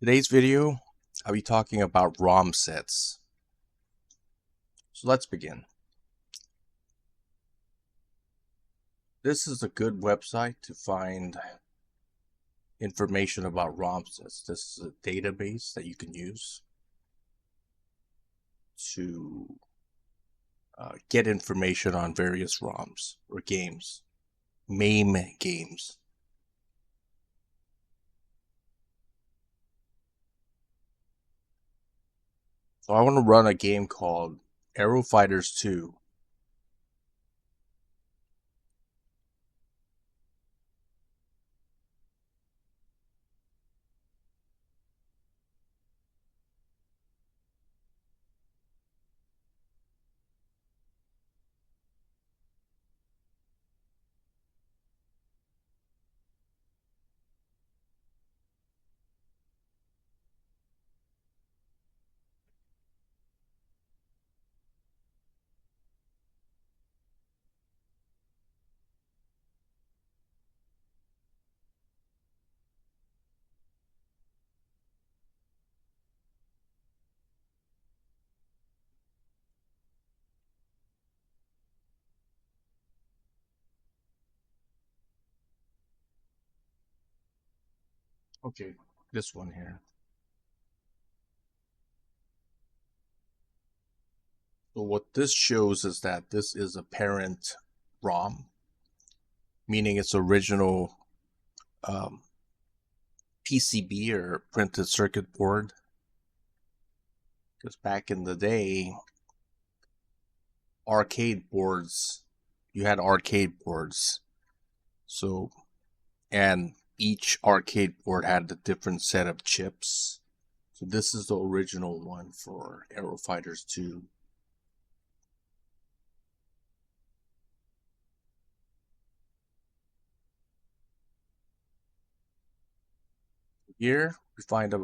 Today's video, I'll be talking about Romsets. So let's begin. This is a good website to find information about Romsets. This is a database that you can use to get information on various ROMs or games, Mame games. So I want to run a game called Aero Fighters 2. Okay, this one here. So what this shows is that this is a parent ROM, meaning its original PCB or printed circuit board. Because back in the day, you had arcade boards. So, and each arcade board had a different set of chips. So this is the original one for Aero Fighters 2. Here we find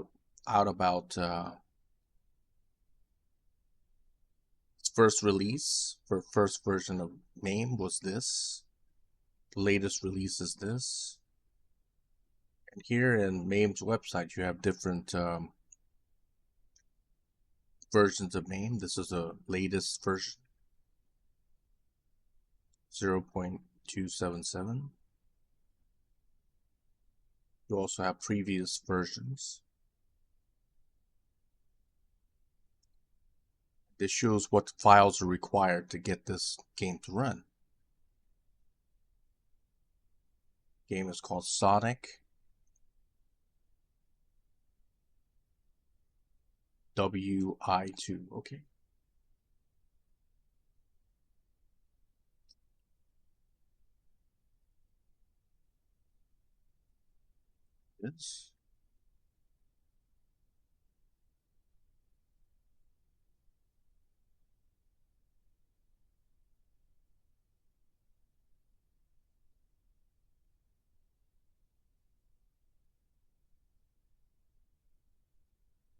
out about its first release. For first version of MAME was this. The latest release is this. And here in MAME's website, you have different versions of MAME. This is the latest version, 0.277. You also have previous versions. This shows what files are required to get this game to run. The game is called Sonic WI2. Okay. It's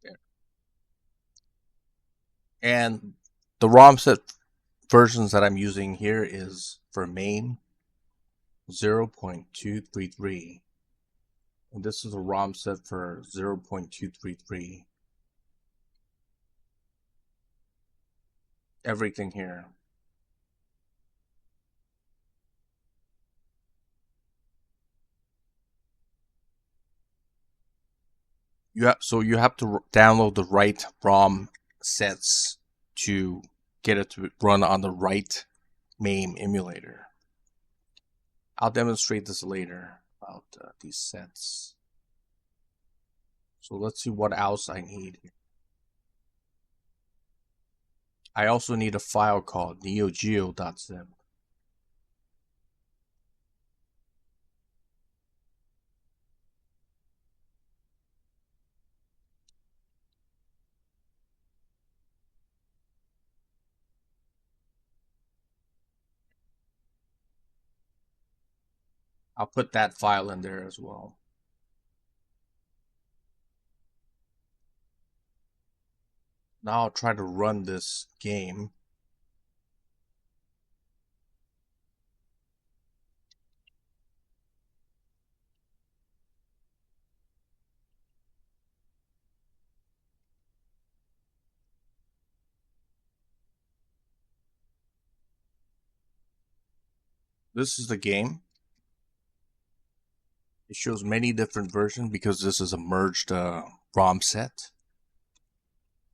there. And the ROM set versions that I'm using here is for MAME 0.233. And this is a ROM set for 0.233. Everything here. So you have to download the right ROM sets to get it to run on the right MAME emulator. I'll demonstrate this later about these sets. So let's see what else I need. I also need a file called neogeo.zip. I'll put that file in there as well. Now I'll try to run this game. This is the game. It shows many different versions because this is a merged ROM set.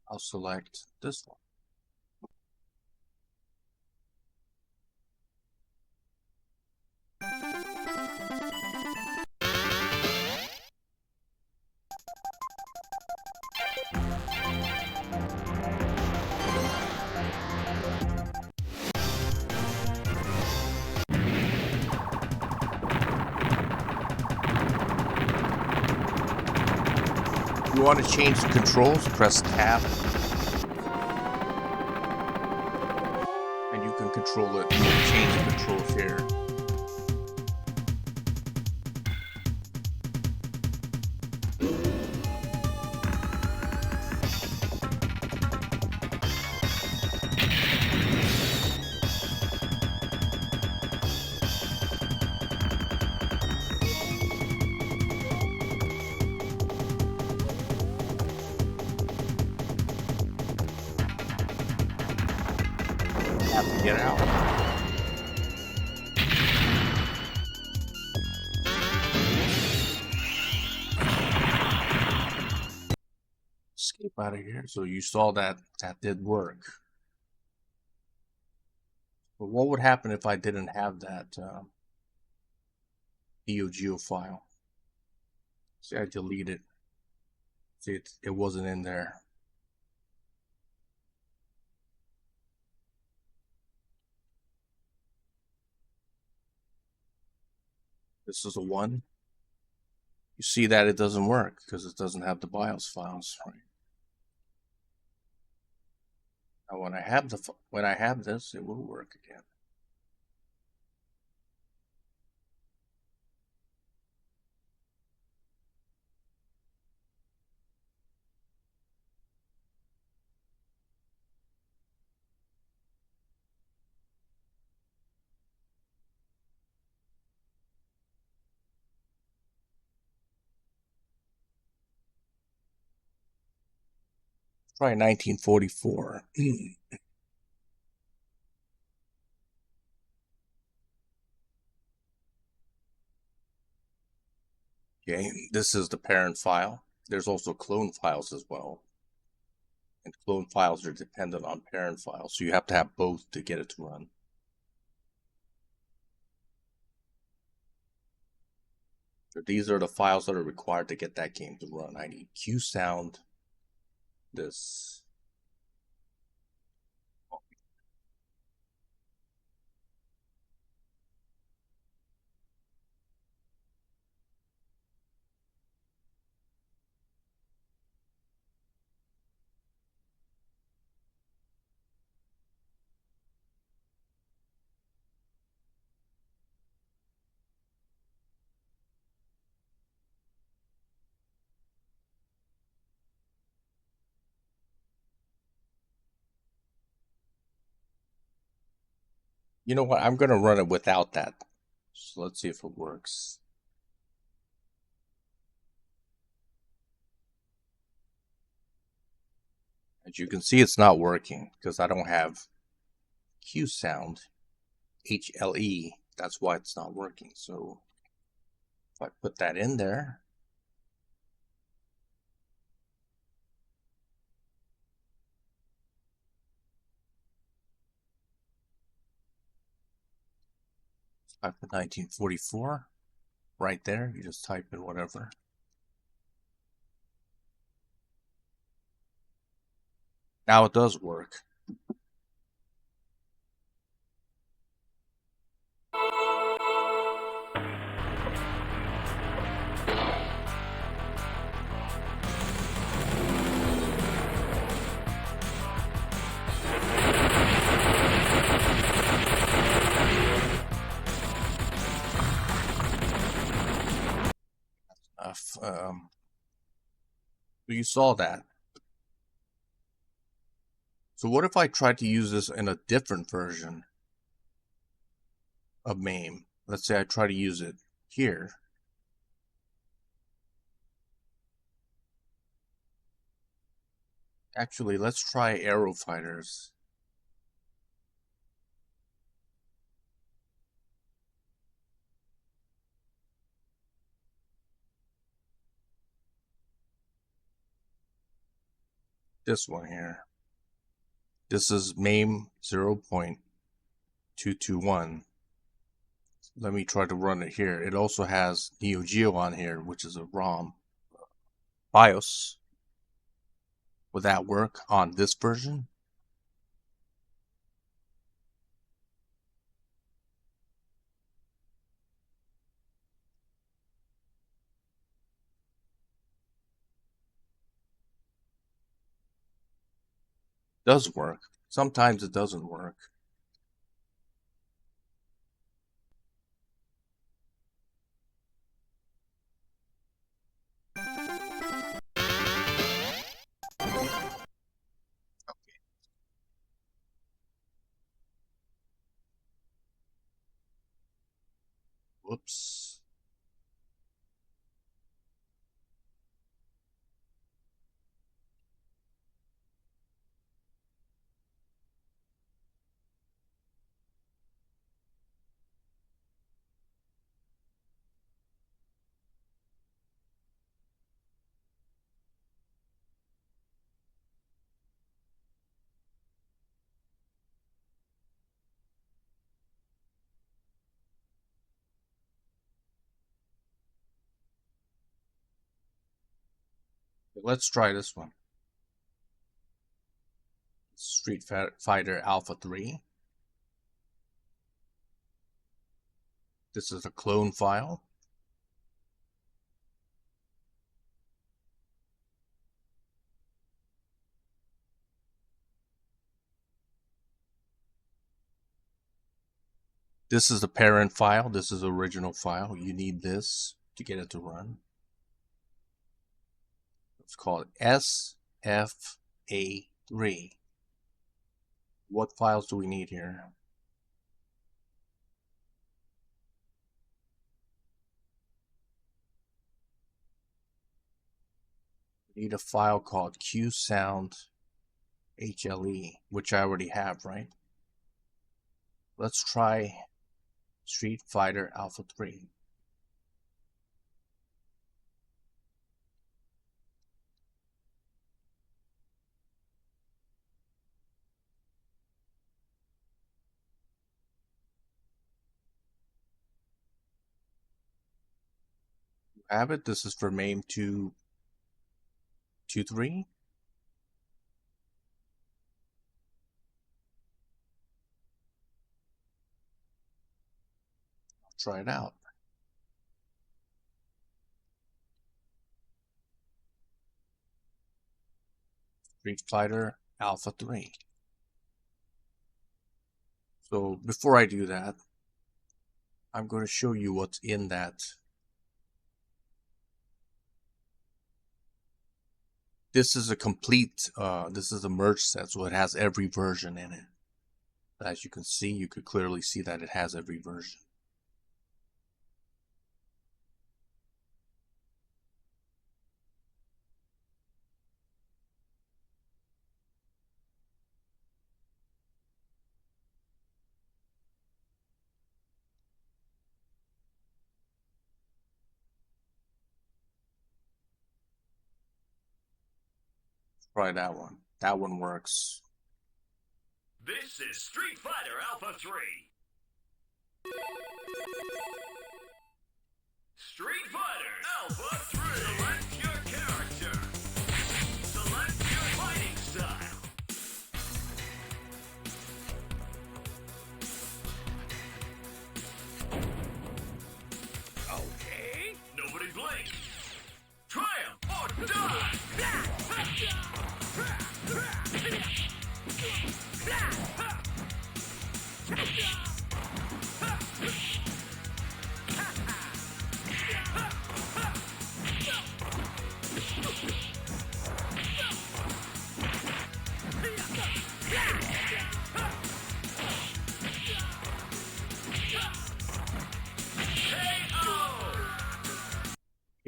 I'll select this one. If you want to change the controls, press tab. And you can control it. You can change the controls here. Have to get out. Escape out of here. So you saw that did work. But what would happen if I didn't have that EOGO file? See, I delete it. See, it wasn't in there. This is a 1. You see that it doesn't work because it doesn't have the BIOS files, right? Now when I have this, it will work again. Try 1944. Okay, this is the parent file. There's also clone files as well. And clone files are dependent on parent files, so you have to have both to get it to run. So these are the files that are required to get that game to run. I need QSound, this. You know what? I'm going to run it without that. So let's see if it works. As you can see, it's not working because I don't have QSound, HLE. That's why it's not working. So if I put that in there, type in 1944 right there. You just type in whatever. Now it does work. So you saw that. So what if I tried to use this in a different version of MAME? Let's say I try to use it here. Actually, let's try Aero Fighters. this one here. This is MAME 0.221. Let me try to run it here. It also has Neo Geo on here, which is a ROM. BIOS. Would that work on this version? Does work. Sometimes it doesn't work. Whoops. Let's try this one. Street Fighter Alpha 3. This is a clone file. This is the parent file. This is the original file. You need this to get it to run. It's called SFA3. What files do we need here? We need a file called QSound HLE, which I already have, right? Let's try Street Fighter Alpha 3. You have it. This is for MAME 223. Try it out. Street Fighter Alpha 3. So before I do that, I'm going to show you what's in that. This is a complete, this is a merge set, so it has every version in it. As you can see, you could clearly see that it has every version. Try that one. That one works. This is Street Fighter Alpha 3. Street Fighter Alpha 3. Select your character. Select your fighting style. Okay. Nobody blink. Triumph or die.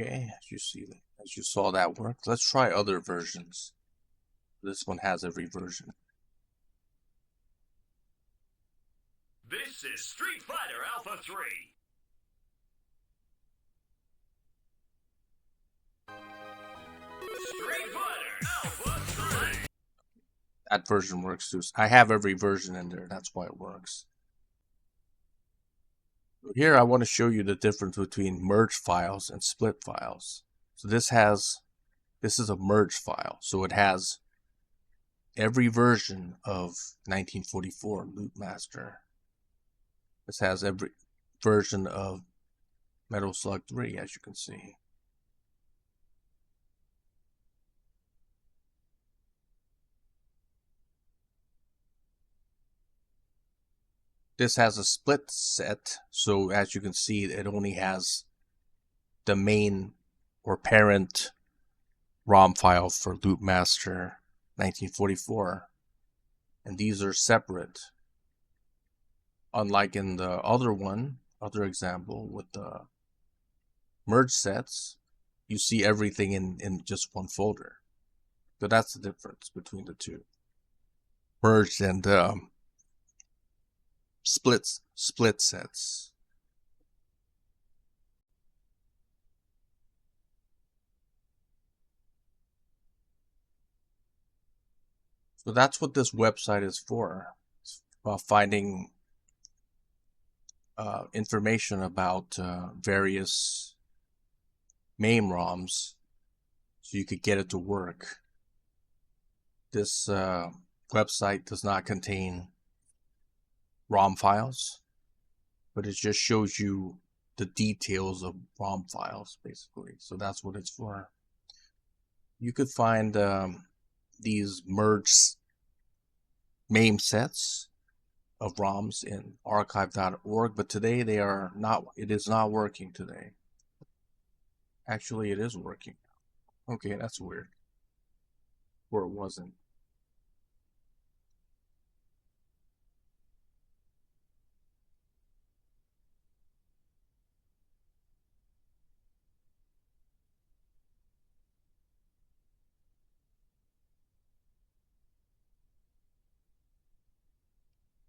Okay, as you saw that work. Let's try other versions. This one has every version. This is Street Fighter Alpha 3. Street Fighter Alpha 3. That version works too. I have every version in there. That's why it works. Here I want to show you the difference between merge files and split files. So this is a merge file. So it has every version of 1944 Loop Master. This has every version of Metal Slug 3, as you can see. This has a split set, so as you can see, it only has the main or parent ROM file for Loop Master 1944, and these are separate. Unlike in the other example with the merge sets, you see everything in just one folder. So that's the difference between the two. Merged and split sets. So that's what this website is for. It's about finding information about various MAME ROMs so you could get it to work. This website does not contain ROM files, but it just shows you the details of ROM files, basically. So that's what it's for. You could find these merged MAME sets of ROMs in archive.org, but today it is not working today. Actually, it is working. Okay, that's weird. Or it wasn't.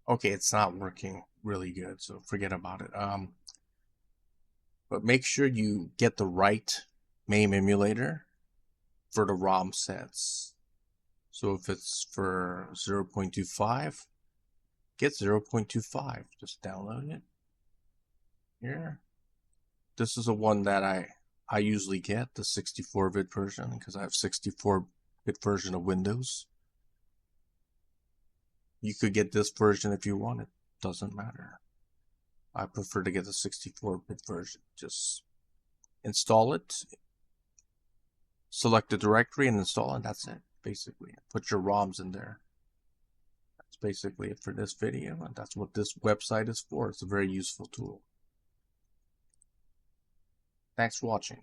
Okay, it's not working really good, so forget about it. But make sure you get the right MAME emulator for the ROM sets. So if it's for 0.25, get 0.25. Just download it here. This is the one that I usually get, the 64-bit version, because I have 64-bit version of Windows. You could get this version if you want it. Doesn't matter. I prefer to get the 64-bit version. Just install it, select the directory and install it. That's it, basically. Put your ROMs in there. That's basically it for this video, and that's what this website is for. It's a very useful tool. Thanks for watching.